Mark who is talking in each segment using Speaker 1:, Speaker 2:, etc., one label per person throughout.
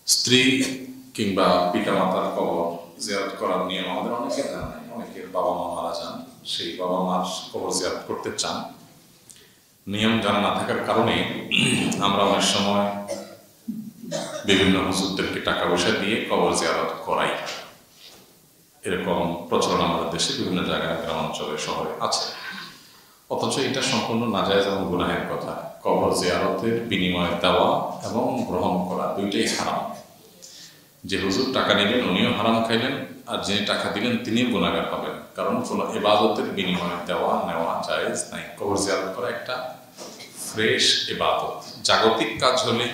Speaker 1: স্ত্রী কিংবা পিতামাতার কবর জিয়ারত করার নিয়ম আমাদের অনেকের জানা নেই। অনেকের বাবা মা মারা যান, সেই বাবা মার কবর জিয়ারত করতে চান। নিয়ম জানা না থাকার কারণে আমরা অনেক সময় বিভিন্ন হুজুরদেরকে টাকা পয়সা দিয়ে কবর জিয়ারত করাই। এরকম প্রচলন আমাদের দেশে বিভিন্ন জায়গায়, গ্রামাঞ্চলে, শহরে আছে। অথচ এটা সম্পূর্ণ নাজায়েজ এবং গুনাহের কথা। কবর জিয়ারতের বিনিময়ে দেওয়া এবং গ্রহণ করা দুইটাই হারাম। যে হুজুর টাকা নিলেন উনিও হারাম খাইলেন, আর যিনি টাকা দিলেন তিনিও গুনাহগার হবেন। কারণ কোনো ইবাদতের বিনিময়ে দেওয়া নেওয়া জায়েজ নাই। কবর জিয়ারত করা একটা ফ্রেশ ইবাদত। জাগতিক কাজ হলে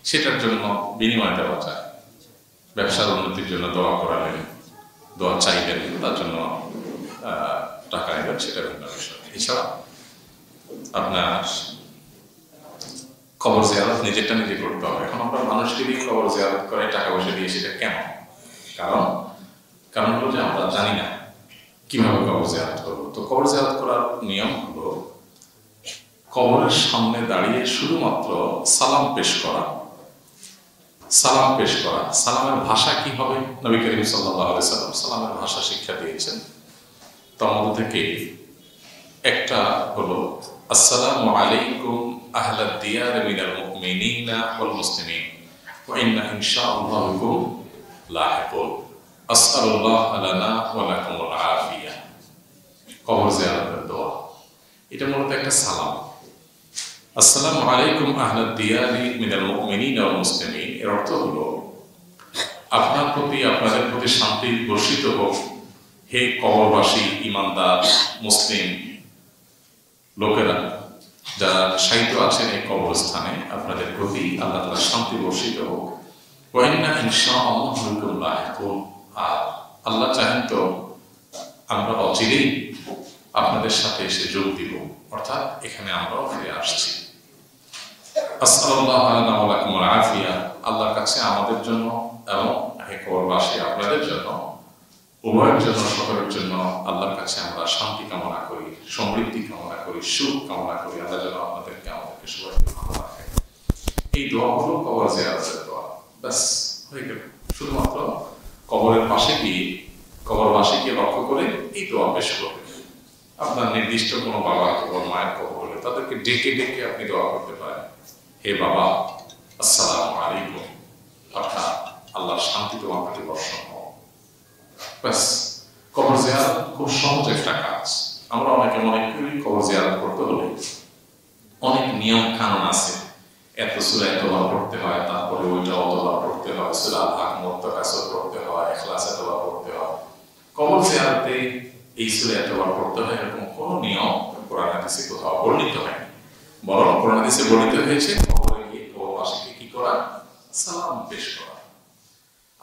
Speaker 1: সেটার জন্য বিনিময় দেওয়া যায়। ব্যবসার উন্নতির জন্য দোয়া করালেন, দোয়া চাইলেন, তার জন্য টাকা নেবেন, সেটা ভিন্ন বিষয়। এছাড়া আপনার কবর জিয়ারত নিজেরটা নিজে করতে হবে। এখন আমরা মানুষকে দিয়ে কবর জিয়ারত করে টাকা পয়সা দিয়ে, সেটা কেন? কারণ হলো যে আমরা জানি না কিভাবে কবর জিয়ারত করবো। তো কবর জিয়ারত করার নিয়ম হলো কবরের সামনে দাঁড়িয়ে শুধুমাত্র সালাম পেশ করা। সালামের ভাষা কি হবে? নবী করিম সাল্লাল্লাহু আলাইহি ওয়াসাল্লাম সালামের ভাষা শিক্ষা দিয়েছেন। তার মধ্যে থেকে একটা হলো আসসালামু আলাইকুম আহলাদ দিয়ার মিনাল মুমিনিনা ওয়াল মুসলিমিন ওয়া ইন্না ইনশাআল্লাহু বিকুম লাহিকুন আসআলুল্লাহ লানা ওয়া লাকুমুল আফিয়া। কবর জিয়ারতের দোয়া, এটা মূলত একটা সালাম। আসসালামু আলাইকুম আহলাদ দিয়ারি মিনাল মুমিনিনা ওয়াল মুসলিমিন, এর অর্থ হলো আপনার প্রতি, আপনাদের প্রতি শান্তি বর্ষিত হোক হে কবরবাসী, ইমানদার মুসলিম লোকেরা যারা শায়িত আছেন এই কবরস্থানে, আপনাদের প্রতি আল্লাহ তাআলা শান্তি বর্ষিত হোক। ওয়া ইন্না ইনশাআল্লাহু বিকুম লাহিকুন, আর আল্লাহ চাহেন তো আমরা অচিরেই আপনাদের সাথে এসে যোগ দিব, অর্থাৎ এখানে আমরাও ফিরে আসছি। আসআলুল্লাহ লানা ওয়া লাকুমুল আফিয়া, আল্লাহর কাছে আমাদের জন্য এবং হে কবরবাসী আপনাদের জন্য, উভয়ের জন্য, সকলের জন্য আল্লাহর কাছে আমরা শান্তি কামনা করি, সমৃদ্ধি কামনা করি, সুখ কামনা করি। আল্লাহ যেন আমাদেরকে সবাইকে ভালো রাখে। এই দোয়া হলো কবর জিয়ারতের দোয়া। ব্যাস, হয়ে গেল। শুধুমাত্র কবরের পাশে গিয়ে কবরবাসীকে লক্ষ্য করে এই দোয়া পেশ করবে। আপনার নির্দিষ্ট কোনো বাবা কবর, মায়ের কবর হলে তাদেরকে ডেকে ডেকে আপনি দোয়া করতে পারেন। হে বাবা, আসসালামু আলাইকুম, অর্থাৎ আল্লাহর শান্তি তোমার প্রতি বর্ষণ হোক। ব্যাস, কবর জিয়ারত খুব সহজ একটা কাজ। আমরা অনেকে মনে করি কবর জিয়ারত করতে হলে অনেক নিয়ম কানুন আছে, এত সূরা এতবার পড়তে হয়, তারপরে ওইটা অতবার পড়তে হয়, সূরা আল-হাক, মুত্তাকাসির পড়তে হয়, ইখলাস এতবার পড়তে হয়। কবর জিয়ারতে এই সূরা এতবার পড়তে হয় এরকম কোনো নিয়ম কোরআন হাদিসে কোথাও বর্ণিত হয়নি। বরং কোরআন হাদিসে বর্ণিত হয়েছে কবরে গিয়ে কবরবাসীকে কি করা? সালাম পেশ করা।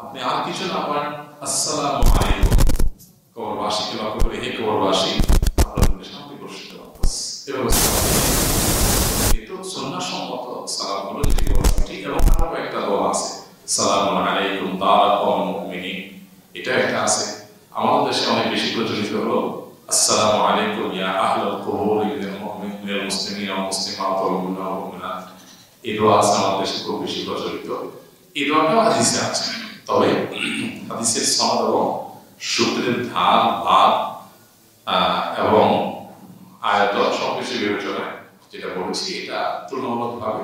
Speaker 1: আপনি আর কিছু না পারেন, আসসালামু আলাইকুম, কবরবাসীকে লক্ষ্য করে হে কবরবাসী আপনাদের শান্তি বর্ষিত হোক। এভাবে কিন্তু সুন্নাহসম্মত সালাম হলো যেটি ঠিক। এবং আরো একটা দোয়া আছে, সালামু আলাইকুম দারা কওমিল মুমিনিন, এটা একটা আছে। আমাদের দেশে অনেক বেশি প্রচলিত হলো আসসালামু আলাইকুম ইয়া আহলাল কুবুরি মিনাল মুসলিমিন ওয়াল মুসলিমাত ওয়াল মুমিনিনা ওয়াল মুমিনাত। এই দোয়া আছে আমাদের দেশে খুব বেশি প্রচলিত। এই দোয়াটাও হাদিসে আছে, তবে হাদিসের সনদ এবং সূত্রের ধার ভাগ এবং আয়াত সবকিছু বিবেচনায় যেটা বলছি, এটা তুলনামূলকভাবে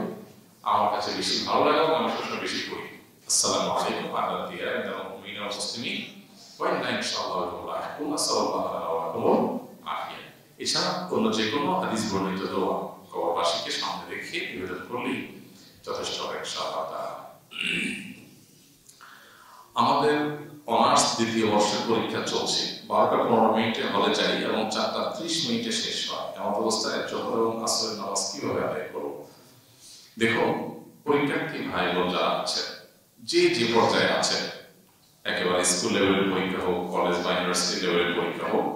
Speaker 1: আমার কাছে বেশি ভালো লাগে এবং আমি সবসময় বেশি করি। আসসালামু আলাইকুম আহলাদ দিয়ার মিনাল মুমিনিনা ওয়াল মুসলিমিন ওয়া ইন্না ইনশাআল্লাহু বিকুম লাহিকুন আসসালামু আলাইকুম ওয়া লাকুমুল আফিয়া। এছাড়া অন্য যে কোনো হাদিস বর্ণিত দোয়া কবরবাসীকে সামনে রেখে নিবেদন করলেই যথেষ্ট ইনশাআল্লাহ। আমাদের অনার্স দ্বিতীয় বর্ষের পরীক্ষা চলছে। 12টা 15 মিনিটে হলে যাই এবং 4টা 30 মিনিটে শেষ হয়। এমন অবস্থায় জোহর এবং আসরের নামাজ কিভাবে আদায় করব? দেখুন, পরীক্ষার্থী ভাই বোন যারা আছে, যে যে পর্যায়ে আছে, একেবারে স্কুল লেভেলের পরীক্ষা হোক, কলেজ বা ইউনিভার্সিটি লেভেলের পরীক্ষা হোক,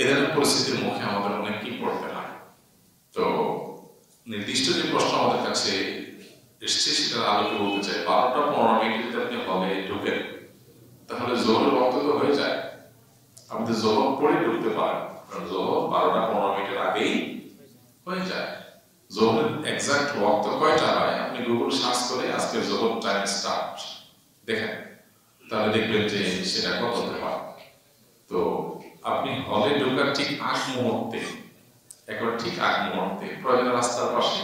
Speaker 1: এদের পরিস্থিতির মুখে আমাদের অনেক কি পড়তে হয়। তো নির্দিষ্ট যে প্রশ্ন আমাদের কাছে এসছে সেটার আলোকে বলতে চাই। 12টা 15 মিনিটে যদি আপনি হলে ঢুকেন তাহলে জোহরের বক্তব্য হয়ে যায়। আপনি তো জোহর পড়ে ঢুকতে পারেন, কারণ জোহর 12টা 15 মিনিটের আগেই হয়ে যায়। জোহরের এক্সাক্ট ওয়াক্ত কয়টা হয় আপনি গুগল সার্চ করে আজকে জোহর টাইম স্টার্ট দেখেন, তাহলে দেখবেন যে সেটা কততে হয়। তো আপনি হলে ঢোকার ঠিক আগ মুহূর্তে, একবার ঠিক আগ মুহূর্তে প্রয়োজন রাস্তার পাশে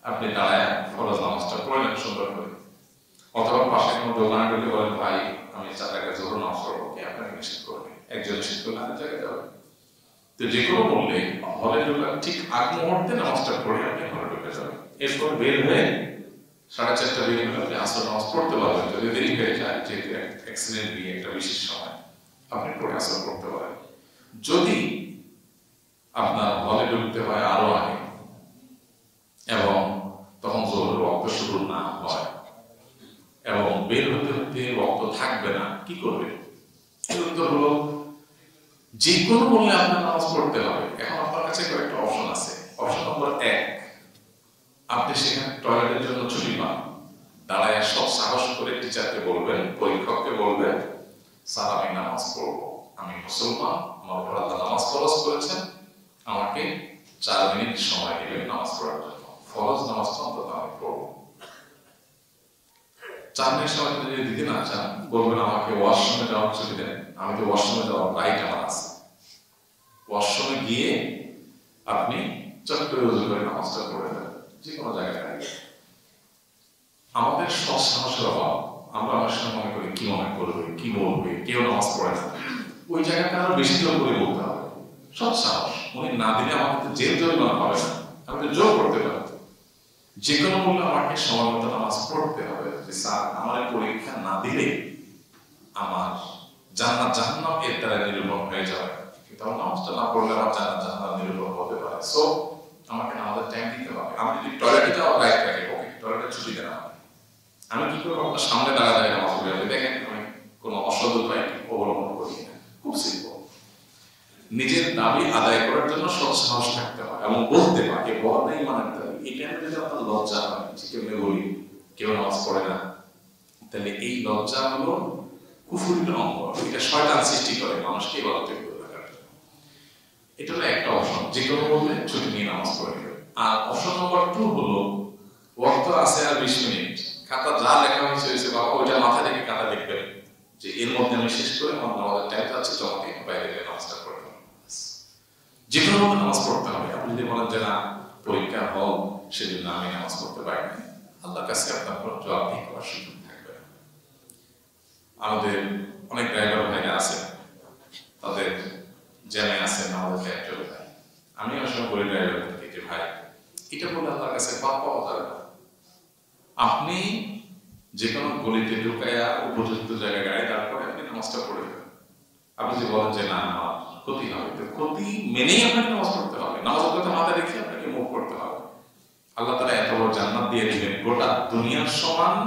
Speaker 1: আপনি দাঁড়ায় ফরজ নামাজটা পড়লেন সুন্দর করে, অথবা পাশে কোনো দোকানে ঢুকে বলেন ভাই আমি 4 টাকা জোহর নামাজ পড়বো, কে আপনাকে নিষেধ করবে? একজন নিষেধ করলে আরেক জায়গায় যাবে। তো যে কোনো মূল্যে হলে ঢোকার ঠিক আগ মুহূর্তে নামাজটা পড়ে আপনি হলে ঢুকে যাবেন। এরপর বের হয়ে 4:30 বের হলে আপনি আসর নামাজ পড়তে পারবেন। যদি দেরি হয়ে যায়, যেহেতু অ্যাক্সিডেন্ট নিয়ে একটা বিশেষ সময়, আপনি পড়ে আসর পড়তে পারেন। যদি আপনার হলে ঢুকতে হয় আরো আগে এবং তখন জোহরের ওয়াক্ত শুরু না হয় এবং বের হতে হতে ওয়াক্ত থাকবে না, কি করবে? উত্তর হলো যে কোনো মূল্যে আপনার নামাজ পড়তে হবে। এখন আপনার কাছে কয়েকটা অপশন আছে। অপশন নম্বর 1, আপনি সেখানে টয়লেটের জন্য ছুটি পান, দাঁড়ায় সব সাহস করে টিচারকে বলবেন, পরীক্ষককে বলবেন, স্যার আমি নামাজ পড়বো, আমি মুসলমান, আমার উপর আল্লাহ নামাজ ফরজ করেছেন, আমাকে 4 মিনিট সময় দিবেন নামাজ পড়ার জন্য, ফরজ নামাজটা অন্তত আমি পড়বো। 4 মিনিট সময় যদি দিতে না চান, বলবেন আমাকে ওয়াশরুমে যাওয়ার ছুটি দেন, আমি তো ওয়াশরুমে যাওয়ার রাইট আমার আছে। ওয়াশরুমে গিয়ে আপনি চট করে উযু করে নামাজটা পড়ে দেন, যে কোনো জায়গায়। আমাদের সৎ সাহসের অভাব, আমরা অনেক সময় মনে করি কি মনে করবে, কি বলবে, কেউ নামাজ পড়ে না, ওই জায়গাটা আরো বেশি জোর করে বলতে হবে। সৎ সাহস, উনি না দিলে আমাকে তো জেল জরিমানা হবে না, আমি তো জোর করতে পারি, যে কোনো মূল্যে আমাকে সময় মতো নামাজ পড়তে হবে। যে স্যার আমার পরীক্ষা না দিলে আমার জান্নাত জাহান্নাম এর দ্বারা নিরূপণ হয়ে যাবে, কিন্তু আমার নামাজটা না পড়লে আমার জান্নাত জাহান্নাম নিরূপণ হতে পারে। সো আমাকে নামাজের টাইম দিতে হবে। আমি যদি টয়লেটে যাওয়ার রাইট রাখি, ওকে টয়লেটে ছুটি দেন, আমি কি করবো? আপনার সামনে দাঁড়া যায় নামাজ পড়ে, আপনি দেখেন আমি কোনো অসৎ উপায় অবলম্বন করি না। খুব সিম্পল। নিজের দাবি আদায় করার জন্য সৎ সাহস থাকতে হয় এবং বলতে পারে, বল নেই মানার দাবি। এটা যদি আপনার লজ্জা হয়, যে কেমনে বলি কেউ নামাজ পড়ে না, তাহলে এই লজ্জা হলো কুফুরির অঙ্গ। এটা শয়তান সৃষ্টি করে মানুষকে ইবাদত থেকে দূরে রাখার জন্য। এটা হলো একটা অপশন, যে কোনো বললে ছুটি নিয়ে নামাজ পড়ে নেবে। আর অপশন নম্বর 2 হলো ওয়াক্ত আছে আর 20 মিনিট, খাতা যা লেখা হয়েছে বাবা ওইটা মাথায় রেখে খাতা লিখবেন যে এর মধ্যে আমি শেষ করে আমার নামাজের টাইম যাচ্ছে, জমা দিয়ে বাইরে গিয়ে নামাজটা পড়ে নেবেন। যে কোনো মতো নামাজ পড়তে হবে। আপনি যদি বলেন যে না পরীক্ষা হল সেজন্য আমি নামাজ পড়তে পারি না, আল্লাহর কাছে আপনার কোনো জবাবদিহি করার সুযোগ থাকবে না। আমাদের অনেক ড্রাইভার ভাইরা আছে, তাদের জ্যামে আছে, নামাজের টাইম চলে যায়। আমি আসলে বলি ড্রাইভারকে যে ভাই এটা বলে আল্লাহর কাছে পাপ পাওয়া যাবে না। আপনি যে কোনো গলিতে ঢুকাইয়া উপযুক্ত জায়গায় গাড়ি দাঁড় করে আপনি নামাজটা পড়ে দেবেন। আপনি যে বলেন যে না আমার ক্ষতি হবে, তো ক্ষতি মেনেই আপনাকে নামাজ পড়তে হবে। নামাজের কথা মাথায় রেখে আপনাকে মুভ করতে হবে। আল্লাহ তাআলা এত বড় জান্নাত দিয়ে দিবেন, গোটা দুনিয়ার সমান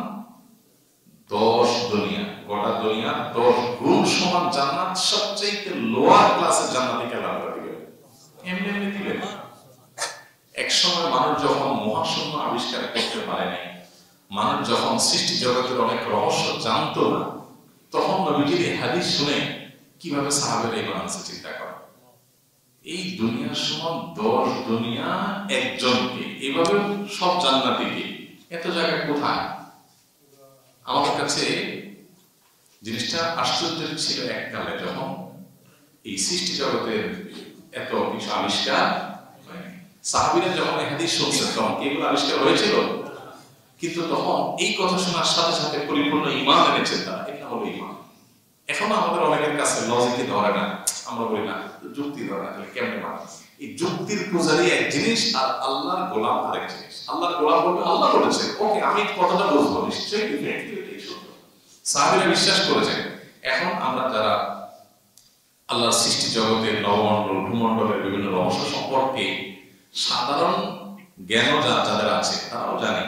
Speaker 1: 10 দুনিয়া, গোটা দুনিয়া 10 গুণ সমান জান্নাত, সবচেয়ে লোয়ার ক্লাসের জান্নাতকে আল্লাহ দিবেন। এমনি এমনি দিবেন। এক সময় মানুষ যখন মহাশূন্য আবিষ্কার করতে পারেনি, মানুষ যখন সৃষ্টি জগতের অনেক রহস্য জানতো না, তখন নবীজির এই হাদিস শুনে কিভাবে সাহাবেরা ঈমান আনছে চিন্তা করা। এই দুনিয়ার সমান 10 দুনিয়া একজনকে, এভাবে সব জান্নাতীকে, এত জায়গা কোথায়? আমাদের কাছে জিনিসটা আশ্চর্যের ছিল এককালে, যখন এই সৃষ্টি জগতের এত কিছু আবিষ্কার, সাহাবীরা যখন এই হাদিস শুনছেন তখন এগুলো আবিষ্কার হয়েছিল, কিন্তু তখন এই কথা শোনার সাথে সাথে পরিপূর্ণ ঈমান এনেছেন তারা। এটা হলো ঈমান। এখন আমাদের অনেকের কাছে লজিকে ধরে না, আমরা বলি না যুক্তি ধরে না, তাহলে কেমনে মানে? এই যুক্তির পূজারি এক জিনিস আর আল্লাহর গোলাম আরেক জিনিস। আল্লাহর গোলাম বলবে আল্লাহ বলেছে, ওকে আমি কথাটা বুঝবো, নিশ্চয়ই এটাই সত্য। সাহাবীরা বিশ্বাস করেছেন। এখন আমরা যারা আল্লাহর সৃষ্টি জগতের নবমণ্ডল ভূমণ্ডলের বিভিন্ন রহস্য সম্পর্কে সাধারণ জ্ঞান যাদের আছে, তারাও জানে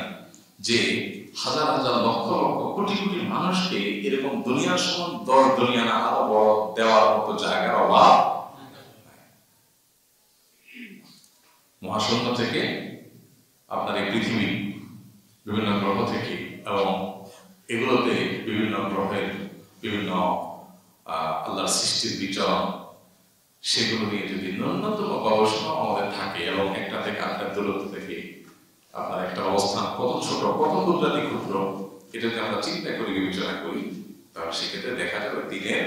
Speaker 1: যে হাজার হাজার লক্ষ লক্ষ কোটি কোটি মানুষকে এরকম দুনিয়ার সমান 10 দুনিয়া না আরো বড় দেওয়ার মতো জায়গার অভাব। মহাশূন্য থেকে আপনার এই পৃথিবী, বিভিন্ন গ্রহ থেকে, এবং এগুলোতে বিভিন্ন গ্রহের বিভিন্ন আল্লাহর সৃষ্টির বিচরণ, সেগুলো নিয়ে যদি ন্যূনতম গবেষণা আমাদের থাকে এবং একটা থেকে আরেকটা দূরত্ব থেকে আপনার একটা অবস্থান কত ছোট কত ক্ষুদ্রাতি ক্ষুদ্র, এটা যদি আমরা চিন্তা করি বিবেচনা করি, তাহলে সেক্ষেত্রে দেখা যাবে দিনের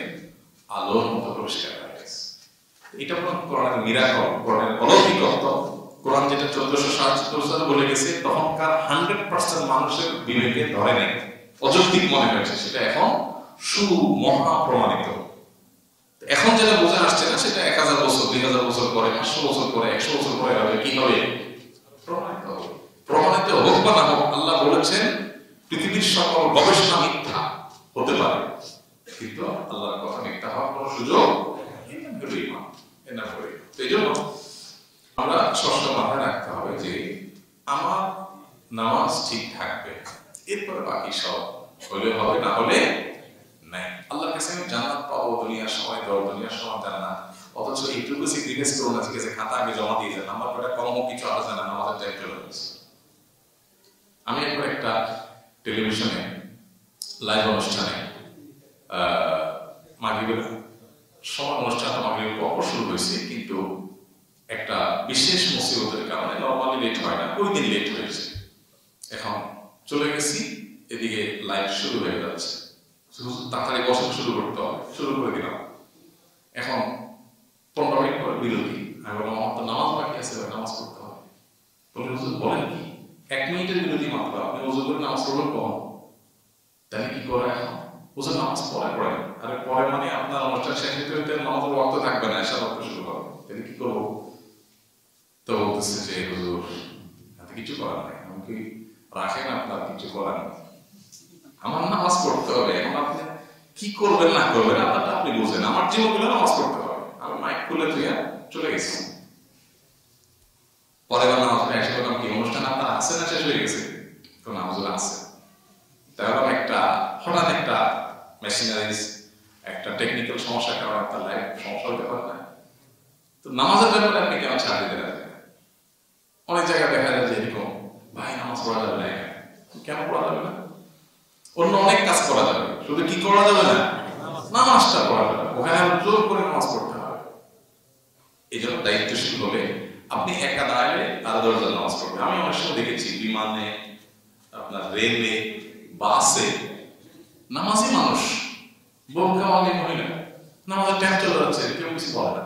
Speaker 1: আলোর মতো পরিষ্কার হয়ে গেছে। এটা কোরআনের মিরাকল, কোরআনের অলৌকিকত্ব। কোরআন যেটা 1460 সালে বলে গেছে, তখনকার 100% মানুষের বিবেকে ধরে নেই, অযৌক্তিক মনে হয়েছে, সেটা এখন সুমহা প্রমাণিত। এখন যেটা বোঝা আসছে না, সেটা 1000 বছর 2000 বছর পরে, 500 বছর পরে, 100 বছর পরে হবে, কি হবে? প্রমাণিত হবে। প্রমাণিত হোক বা না হোক, আল্লাহ বলেছেন পৃথিবীর সকল গবেষণা মিথ্যা হতে পারে, কিন্তু আল্লাহর কথা মিথ্যা হওয়ার কোনো সুযোগ নেই। এই জন্য আমরা সবসময় মাথায় রাখতে হবে যে আমার নামাজ ঠিক থাকবে, এরপরে বাকি সব হলে হবে, না হলে নাই। আল্লাহর কাছে আমি জান্নাত পাবো, দুনিয়ার সময় দর, দুনিয়ার সময় জান্নাত, অথচ এইটুকু স্যাক্রিফাইস করো না, ঠিক আছে, খাতা আগে জমা দিয়ে দেন, আমার কটা কম হোক কিছু আলাদা না, আমাদের টাইম চলে গেছে। আমি একবার একটা টেলিভিশনে লাইভ অনুষ্ঠানে মাগরিবের সময় অনুষ্ঠানটা মাগরিবের পর শুরু হয়েছে, কিন্তু একটা বিশেষ মুসিবতের কারণে নরমালি লেট হয় না, ওই দিন লেট হয়েছে। এখন চলে গেছি, এদিকে লাইভ শুরু হয়ে যাচ্ছে, তাড়াতাড়ি বসে শুরু করতে হবে, শুরু করে দিলাম। এখন 15 মিনিট পরে বিরতি, আমি বললাম আমার তো নামাজ বাকি আছে, নামাজ পড়তে হবে। বলে হুজুর বলেন কি, 1 মিনিটের বিরতি মাত্র, আপনি ওযু করে নামাজ পড়বেন কখন? তাহলে কি করে এখন? হুজুর নামাজ পড়ে পড়েন। আরে পরে মানে আপনার অনুষ্ঠান শেষ হতে হতে নামাজের ওয়াক্ত থাকবে না, এসা ওয়াক্ত শুরু হবে, তাহলে কি করবো? তো বলতেছে যে হুজুর হাতে কিছু করার নাই, আমাকে রাখেন, আপনার কিছু করার নেই, আমার নামাজ পড়তে হবে। এখন আপনি কি করবেন না করবেন আপনারটা আপনি বুঝেন, আমার জীবনগুলো নামাজ পড়তে হবে। আমি মাইক খুলে তুই চলে গেছি। পরে নামাজ এসে বললাম কি অনুষ্ঠান আপনার আছে না শেষ হয়ে গেছে? তো নামাজ আছে। তাহলে একটা হঠাৎ একটা মেশিনারিজ একটা টেকনিক্যাল সমস্যার কারণে আপনার লাইফ সমস্যা হতে পারে না। তো নামাজের ব্যাপারে আপনি কেন ছাড় দিতে রাখবেন? অনেক জায়গায় দেখা যায় যে এরকম, ভাই নামাজ পড়া যাবে না, কেন পড়া যাবে না? অন্য অনেক কাজ করা যাবে, শুধু কি করা যাবে না? নামাজটা পড়া যাবে, ওখানে জোর করে নামাজ পড়তে হবে। এই জন্য দায়িত্বশীল হলে আপনি একা দাঁড়ালে আরো 10 জন নামাজ পড়বে। আমি অনেক সময় দেখেছি বিমানে, আপনার রেলে, বাসে নামাজি মানুষ, বোরকাওয়ালি মহিলা, নামাজের টাইম চলে যাচ্ছে, কেউ কিছু বলে না।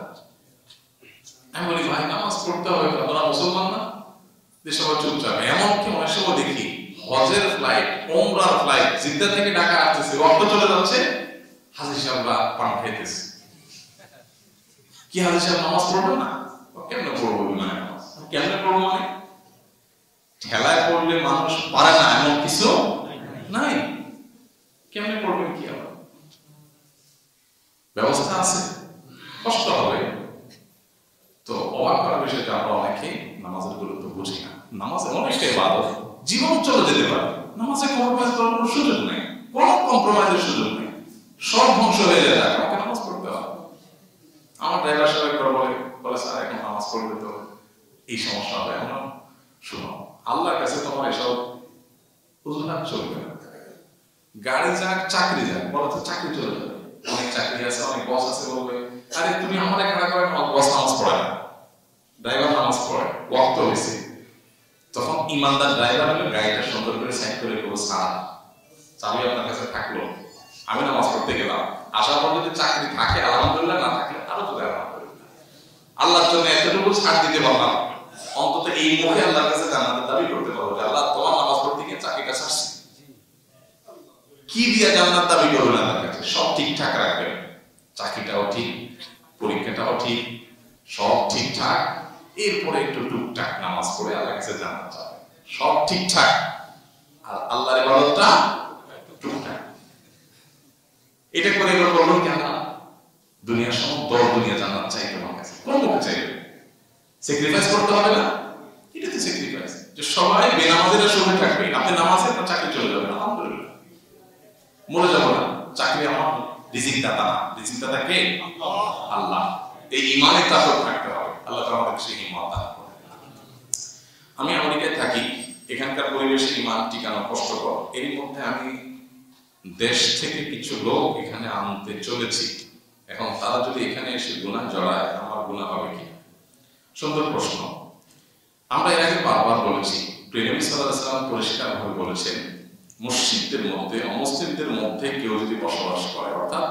Speaker 1: আমি বলি ভাই নামাজ পড়তে হবে, আপনারা মুসলমান না? যে সবাই চুপচাপ। এমনকি অনেক সময় দেখি হজের ফ্লাইট, ওমরার ফ্লাইট জিদ্দা থেকে ঢাকা আসতেছে, রক্ত চলে যাচ্ছে, হাজী সাহেবরা পান খাইতেছে। কি হাজী সাহেব নামাজ পড়বে না? কেমনে পড়বো বিমানে নামাজ? কেমনে পড়বো মানে ঠেলায় পড়লে মানুষ পারে না এমন কিছু নাই, কেমনে পড়বেন? কি আবার ব্যবস্থা আছে? কষ্ট হবে। তো অবাক করার বিষয়টা আমরা অনেকে নামাজের গুরুত্ব বুঝি না। নামাজ এমন একটা ইবাদত, জীবন চলে যেতে পারে, নামাজে কম্প্রোমাইজ করার কোনো সুযোগ নেই, কোনো কম্প্রোমাইজের সুযোগ নেই, সব ধ্বংস হয়ে যায়, আমাকে নামাজ পড়তে হবে। আমার ড্রাইভার সাহেব একবার বলে স্যার এখন নামাজ পড়বে তো এই সমস্যা হবে। এমন শুনো, আল্লাহর কাছে তোমার এসব উজুহাত চলবে না। গাড়ি যাক চাকরি যাক, বলো তো চাকরি চলে যাবে। অনেক চাকরি আছে, অনেক বস আছে, বলবে আরে তুমি আমারে খাড়া করেন, বস নামাজ পড়ে না, ড্রাইভার নামাজ পড়ে, ওয়াক্ত হয়েছে। তখন ইমানদার ড্রাইভার হলে গাড়িটা সুন্দর করে সাইড করে দেবো, স্যার চাবি আপনার কাছে থাকলো, আমি নামাজ পড়তে গেলাম, আসার পর যদি চাকরি থাকে আলহামদুলিল্লাহ, না থাকলে আরো তো আলহামদুলিল্লাহ। আল্লাহর জন্য এতটুকু ছাড় দিতে পারলাম, অন্তত এই মুখে আল্লাহর কাছে জান্নাতের দাবি করতে পারবো যে আল্লাহ তোমার নামাজ পড়তে গিয়ে চাকরিটা ছাড়ছি। কি দিয়ে জান্নাত দাবি করবেন আল্লাহর কাছে? সব ঠিকঠাক রাখবেন, চাকরিটাও ঠিক, পরীক্ষাটাও ঠিক, সব ঠিকঠাক, এরপরে একটু টুকটাক নামাজ পড়ে আল্লাহর কাছে জান্নাত চাবে, সব ঠিকঠাক, আর আল্লাহর ইবাদতটা টুকটাক। এটা করে এবার বলবেন কেন দুনিয়ার সব দর দুনিয়া জান্নাত চাই তোমার কাছে, কোন মুখে চাইবে? স্যাক্রিফাইস করতে হবে না? এটা তো স্যাক্রিফাইস, যে সবাই বেনামাজিরা সুখে থাকবে, আপনি নামাজে আপনার চাকরি চলে যাবে, আলহামদুলিল্লাহ, মরে যাবো না, চাকরি আমার রিজিক দাতা না, রিজিক দাতা কে? আল্লাহ। এই ঈমানের তাকওয়া থাকতে হবে, আল্লাহ তাআলা আমাদের সেই ঈমান দান করেন। আমি আমেরিকায় থাকি, এখানকার পরিবেশে ঈমান টিকানো কষ্টকর। এর মধ্যে আমি দেশ থেকে কিছু লোক এখানে আনতে চলেছি, এখন তারা যদি এখানে এসে গুনাহ জড়ায়, আমার গুনাহ হবে কি? সুন্দর প্রশ্ন। আমরা এর আগে বারবার বলেছি, প্রিয় নবী সাল্লাল্লাহু আলাইহি ওয়াসাল্লাম পরিষ্কারভাবে বলেছেন, মসজিদদের মধ্যে অমুসলিমদের মধ্যে কেউ যদি বসবাস করে, অর্থাৎ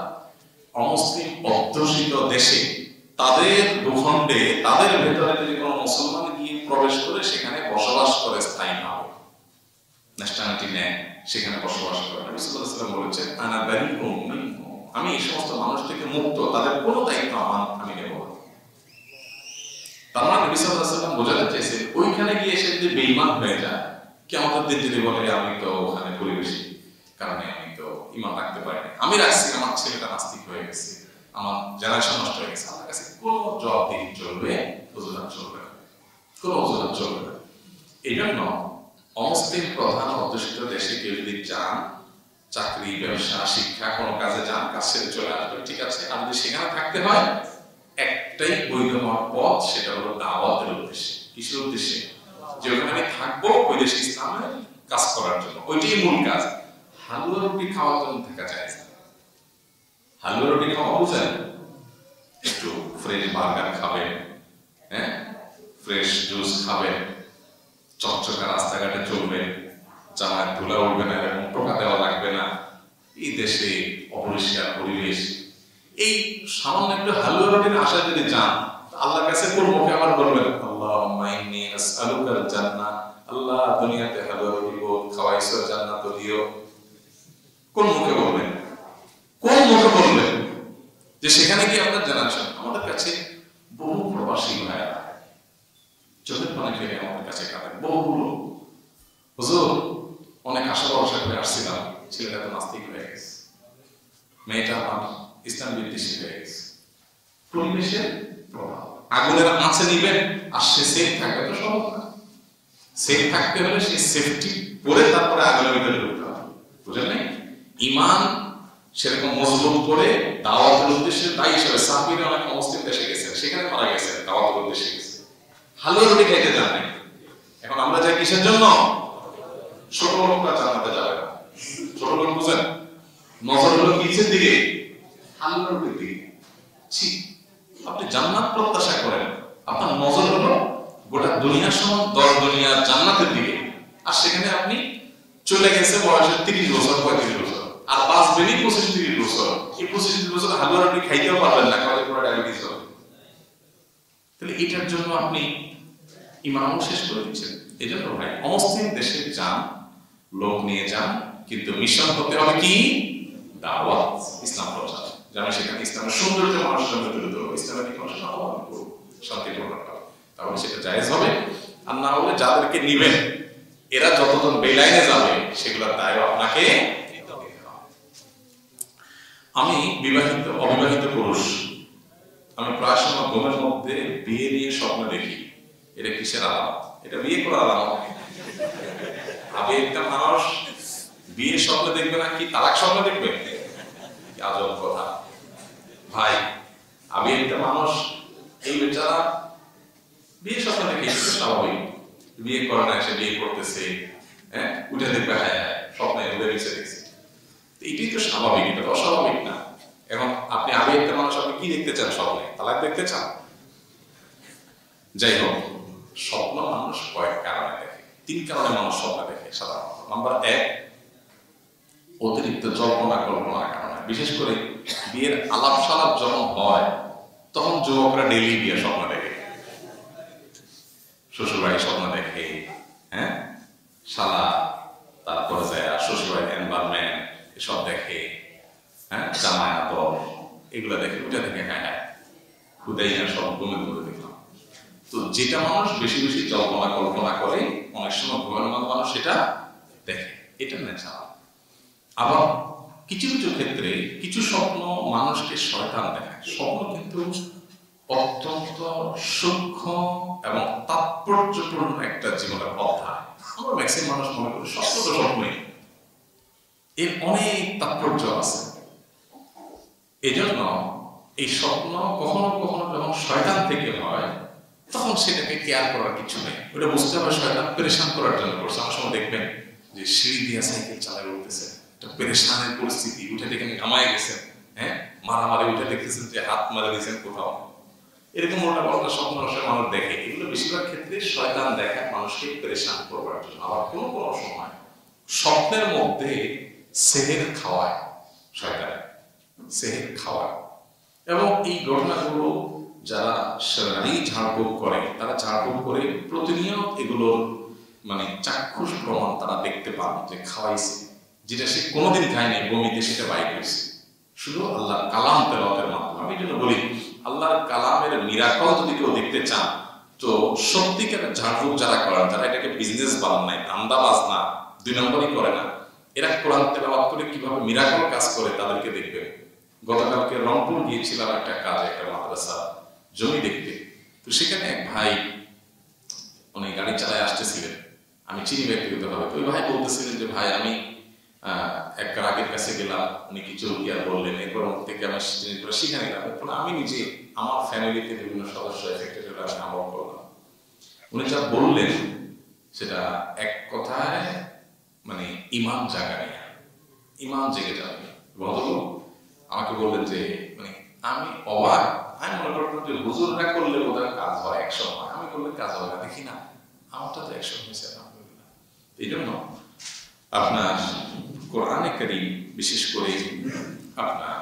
Speaker 1: অমুসলিম অধ্যুষিত দেশে, তাদের ভূখণ্ডে, তাদের ভেতরে যদি কোনো মুসলমান গিয়ে প্রবেশ করে সেখানে বসবাস করে স্থায়ীভাবে, ন্যাশনালিটি নেয়, সেখানে বসবাস করে, নবী সাল্লাল্লাহু আলাইহি ওয়াসাল্লাম বলেছেন, আনা বারিউম মিনহুম, আমি এই সমস্ত মানুষ থেকে মুক্ত, তাদের কোনো দায়িত্ব আমি নেব না। তার মানে নবী সাল্লাল্লাহু আলাইহি ওয়াসাল্লাম বোঝাতে চাইছেন, ওইখানে গিয়ে সে যদি বেঈমান হয়ে যায়, কিয়ামতের দিন যদি বলে আমি তো ওখানে পরিবেশী কারণে আমি তো ঈমান রাখতে পারিনি, আমি রাখছি, আমার ছেলেটা নাস্তিক হয়ে গেছে, আমার জেনারেশন নষ্ট হয়ে গেছে, আমার কাছে কোনো জবাবদিহি চলবে, অজুহাত চলবে না, কোনো অজুহাত চলবে না। এই জন্য অমুসলিম প্রধান অধ্যুষিত দেশে কেউ যদি যান, চাকরি, ব্যবসা, শিক্ষা, কোনো কাজে যান, কাজ ছেড়ে চলে আসবে, ঠিক আছে। আর যদি সেখানে থাকতে হয়, একটাই বৈধ হওয়ার পথ, সেটা হলো দাওয়াতের উদ্দেশ্যে। কিসের উদ্দেশ্যে? যে ওখানে আমি থাকবো ওই দেশে ইসলামের কাজ করার জন্য, ওইটাই মূল কাজ। হালুয়া রুটি খাওয়ার জন্য থাকা যায় না। হালুয়া রুটি খাওয়া বুঝেন? একটু ফ্রেশ বার্গার খাবেন, হ্যাঁ, ফ্রেশ জুস খাবেন, চকচকা রাস্তাঘাটে চলবেন, জামায় ধুলা উঠবে না, এরকম টোকা দেওয়া লাগবে না, এই দেশে অপরিষ্কার পরিবেশ, এই সামান্য একটু হালুয়া রুটির আশা যদি যান, আল্লাহর কাছে কোন মুখে আবার বলবেন, আল্লাহুম্মা ইন্নী আসআলুকাল জান্নাহ, আল্লাহ দুনিয়াতে হালুয়া রুটি খাওয়াইছো, জান্নাত দিও। কোন মুখে বলবেন? কোন মুখে বলবেন? যে সেখানে কি আপনার জানাচ্ছেন? আমাদের কাছে বহু প্রবাসী ভাইরা চোখের পানি ফেলে আমাদের কাছে কাঁদেন, বহুগুলো, হুজুর অনেক আশা ভরসা করে আসছিলাম, ছেলেটা তো নাস্তিক হয়ে গেছে, মেয়েটা আমার ইসলাম বিদ্বেষী হয়ে গেছে। পরিবেশের প্রভাব, আগুনের আঁচে নিবেন আর সে সেফ থাকবে তো সহজ না। সেফ থাকতে হলে সে সেফটি পরে তারপরে আগুনের ভিতরে ঢুকতে হবে, বুঝলেন নাই? ঈমান সেরকম মজবুত করে দাওয়াতের উদ্দেশ্যে, তাই হিসেবে সাহাবীরা অনেক মুসলিম দেশে গেছেন, সেখানে মারা গেছে দাওয়াতের উদ্দেশ্যে গেছে, হালুয়া রুটি খাইতে যান নাই। এখন আমরা যাই কিসের জন্য? ছোট লোকরা জান্নাতে যাবে না। ছোট লোক বুঝেন? নজর হলো কিসের দিকে? হালুয়া রুটির দিকে। ছি, আপনি জান্নাত প্রত্যাশা করেন, আপনার নজর হলো গোটা দুনিয়ার সমান 10 দুনিয়ার জান্নাতের দিকে, আর সেখানে আপনি চলে গেছে বয়সে 30 বছর 35 বছর, আর বাঁচবেনই 25-30 বছর। এই 25-30 বছর হালুয়া রুটি খাইতেও পারবেন না, কারণ পুরো ডায়াবেটিস হবে। তাহলে এটার জন্য আপনি ঈমানও শেষ করে দিচ্ছেন। এই জন্য ভাই, অমুসলিম দেশে যান, লোক নিয়ে যান, কিন্তু মিশন হতে হবে কি? দাওয়াত, ইসলাম প্রচার। যেন সেখানে ইসলামের সৌন্দর্য মানুষের সঙ্গে তুলে ধরবো, ইসলামের মানুষের আহ্বান করবো, শান্তি প্রদান করা, তাহলে সেটা জায়েজ হবে। আর না হলে যাদেরকে নিবেন এরা যতজন বেলাইনে যাবে সেগুলোর দায় আপনাকে। আমি অবিবাহিত পুরুষ, আমি প্রায় সময় ঘুমের মধ্যে বিয়ে নিয়ে স্বপ্ন দেখি। এটা কিসের আলামত? এটা বিয়ে করার আলামত। আমি একটা মানুষ বিয়ে স্বপ্ন দেখবে না কি তালাক স্বপ্ন দেখবে? আজব কথা ভাই। আমি একটা মানুষ, এই বেচারা বিয়ে স্বপ্ন দেখে, স্বাভাবিক, বিয়ে করে না, সে বিয়ে করতেছে, হ্যাঁ, উঠে দেখবে, হ্যাঁ স্বপ্নে উঠে গেছে দেখছে, এটাই তো স্বাভাবিক, এটা তো অস্বাভাবিক না। এখন আপনি আমি একটা মানুষ, আপনি কি দেখতে চান স্বপ্নে? তালাক দেখতে চান? যাই হোক, স্বপ্ন মানুষ কয়েক কারণে দেখে, 3 কারণে মানুষ স্বপ্ন দেখে সাধারণত। নাম্বার 1, অতিরিক্ত কল্পনার কারণে। বিশেষ করে বিয়ের আলাপ সালাপ যখন হয়, তখন যুবকরা ডেইলি বিয়ে স্বপ্ন দেখে, শ্বশুরবাড়ি স্বপ্ন দেখে, হ্যাঁ, শালা, তারপরে যায় শ্বশুরবাড়ির এনভায়রনমেন্ট এসব দেখে, হ্যাঁ, জামাই আদর এগুলো দেখে, ওটা দেখে, হ্যাঁ খুদাই না সব ঘুমে দেখলাম। তো যেটা মানুষ বেশি বেশি কল্পনা করে, অনেক সময় ঘুমানোর মতো মানুষ সেটা দেখে, এটা ন্যাচারাল। আবার কিছু কিছু ক্ষেত্রে কিছু স্বপ্ন মানুষকে শয়তান দেখায়। স্বপ্ন কিন্তু অত্যন্ত সূক্ষ্ম এবং তাৎপর্যপূর্ণ একটা জীবনের অধ্যায়। আমরা ম্যাক্সিমাম মানুষ মনে করি স্বপ্ন তো স্বপ্নই, এর অনেক তাৎপর্য আছে। এজন্য এই স্বপ্ন কখনো কখনো যখন শয়তান থেকে হয়, তখন সেটাকে কেয়ার করার কিছু নেই, ওটা বুঝতে হবে শয়তান পেরেশান করার জন্য করছে। আমার সময় দেখবেন যে সিঁড়ি দিয়ে সাইকেল চালায় উঠতেছে, পেরেশানের পরিস্থিতি, উঠে দেখে নামায় গেছেন, হ্যাঁ, মারামারি উঠে দেখতেছেন যে হাত মারা দিয়েছেন কোথাও, এরকম মোটা মোটা স্বপ্ন মানুষ দেখে। এগুলো বেশিরভাগ ক্ষেত্রে শয়তান দেখায় মানুষকে পরেশান করবার জন্য। আবার কোনো কোনো সময় স্বপ্নের মধ্যে সেহের খাওয়ায়, শয়তান সেহের খাওয়ায়। এবং এই ঘটনাগুলো যারা সারাই ঝাড়ফুঁক করে, তারা ঝাড়ফুঁক করে প্রতিনিয়ত এগুলোর মানে চাক্ষুষ প্রমাণ তারা দেখতে পান যে খাওয়াইছে, যেটা সে কোনোদিন খায় নাই, বমিতে সেটা বাইর হয়েছে শুধু আল্লাহর কালাম তেলাওয়াতের মাধ্যমে। আমি এই জন্য বলি, আল্লাহর কালামের মিরাকল যদি কেউ দেখতে চান, তো সত্যিকারের ঝাড়ফুঁক যারা করেন, যারা এটাকে বিজনেস বানান নাই, ধান্দাবাজ না, দুই নম্বরই করে না, এরা কোরআন তেলাওয়াত করে কিভাবে মিরাকল কাজ করে তাদেরকে দেখবেন। গতকালকে রংপুর গিয়েছিলাম একটা কাজে, একটা মাদ্রাসা জমি দেখতে। তো সেখানে এক ভাই উনি গাড়ি চালায় আসতেছিলেন, আমি চিনি ব্যক্তিগতভাবে। তো ওই ভাই বলতেছিলেন যে ভাই আমি এক গ্রাহকের কাছে গেলাম, উনি কিছু রুকিয়া বললেন, এরপর থেকে আমি জিনিসগুলো শিখে নিলাম। এরপর আমি নিজে আমার ফ্যামিলিতে বিভিন্ন সদস্য এফেক্টেড হলে আমি আমল করলাম। উনি যা বললেন সেটা এক কথায় মানে ইমান জাগানি, ইমান জেগে যাবে। ভদ্রলোক আমাকে বললেন যে মানে আমি অবাক, আমি মনে করতাম যে হুজুররা করলে বোধহয় কাজ হয়, একশো হয়, আমি করলে কাজ হবে না, দেখি না আমারটা তো একশো হয়েছে। এই জন্য আপনার কোরআনে কারীম বিশেষ করে আপনার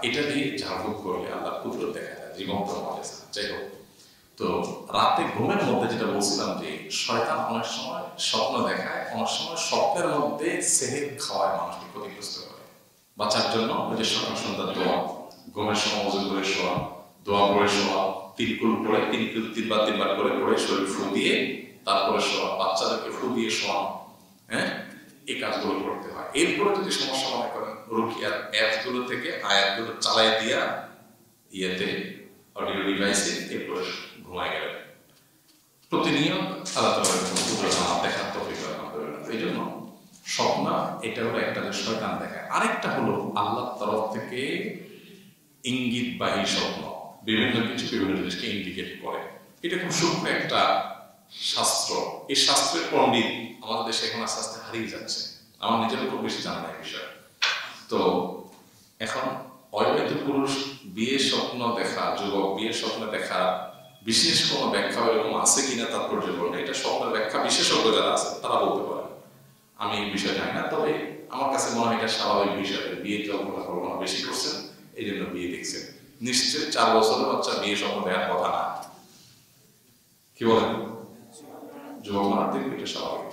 Speaker 1: এটা দিয়ে ঝাড়ফুঁক করলে আল্লাহ কুদরত দেখা যায়, জীবন্ত মজেজা। যাই হোক, তো রাতে ঘুমের মধ্যে যেটা বলছিলাম যে শয়তান অনেক সময় স্বপ্ন দেখায়, অনেক সময় স্বপ্নের মধ্যে সেহের খাওয়ায় মানুষকে ক্ষতিগ্রস্ত করে। বাঁচার জন্য ওই যে সকাল সন্ধ্যা দোয়া, ঘুমের সময় ওযু করে শোয়া, দোয়া পড়ে শোয়া, তিনকুল পড়ে তিনবার করে পড়ে শরীর ফু দিয়ে তারপরে শোয়া, বাচ্চাদেরকে ফু দিয়ে শোয়া, হ্যাঁ, এই কাজগুলো করতে হয়। এরপরে যদি সমস্যা মনে করেন, রুকিয়ার অ্যাপগুলো থেকে আয়াতগুলো চালাই দিয়া ইয়েতে অডিও ডিভাইসে, এরপরে ঘুমায় গেলেন। প্রতিনিয়ত আল্লাহ তাআলার দেখার তৌফিক দান করেন। এই জন্য স্বপ্ন এটা হলো একটা, যে শয়তান দেখায়। আরেকটা হলো আল্লাহর তরফ থেকে ইঙ্গিতবাহী স্বপ্ন, বিভিন্ন কিছু বিভিন্ন জিনিসকে ইন্ডিকেট করে। এটা খুব সূক্ষ্ম একটা শাস্ত্র। এই শাস্ত্রের পণ্ডিত আমাদের দেশে এখন আস্তে আস্তে হারিয়ে যাচ্ছে। আমার নিজেরও খুব বেশি জানা নাই বিষয়। তো এখন অবিবাহিত পুরুষ বিয়ের স্বপ্ন দেখা, যুবক বিয়ের স্বপ্ন দেখা বিশেষ কোনো ব্যাখ্যা এরকম আছে কিনা তাৎপর্যপূর্ণ, এটা স্বপ্নের ব্যাখ্যা বিশেষজ্ঞ যারা আছে তারা বলতে পারে, আমি এই বিষয় জানি না। তবে আমার কাছে মনে হয় এটা স্বাভাবিক বিষয়। বিয়ে কল্পনা বেশি করছেন, এই জন্য বিয়ে দেখছেন। নিশ্চয় 4 বছরের বাচ্চা বিয়ে স্বপ্ন দেখার কথা না, কি বলেন? যুবক মারা দেখবে, এটা স্বাভাবিক।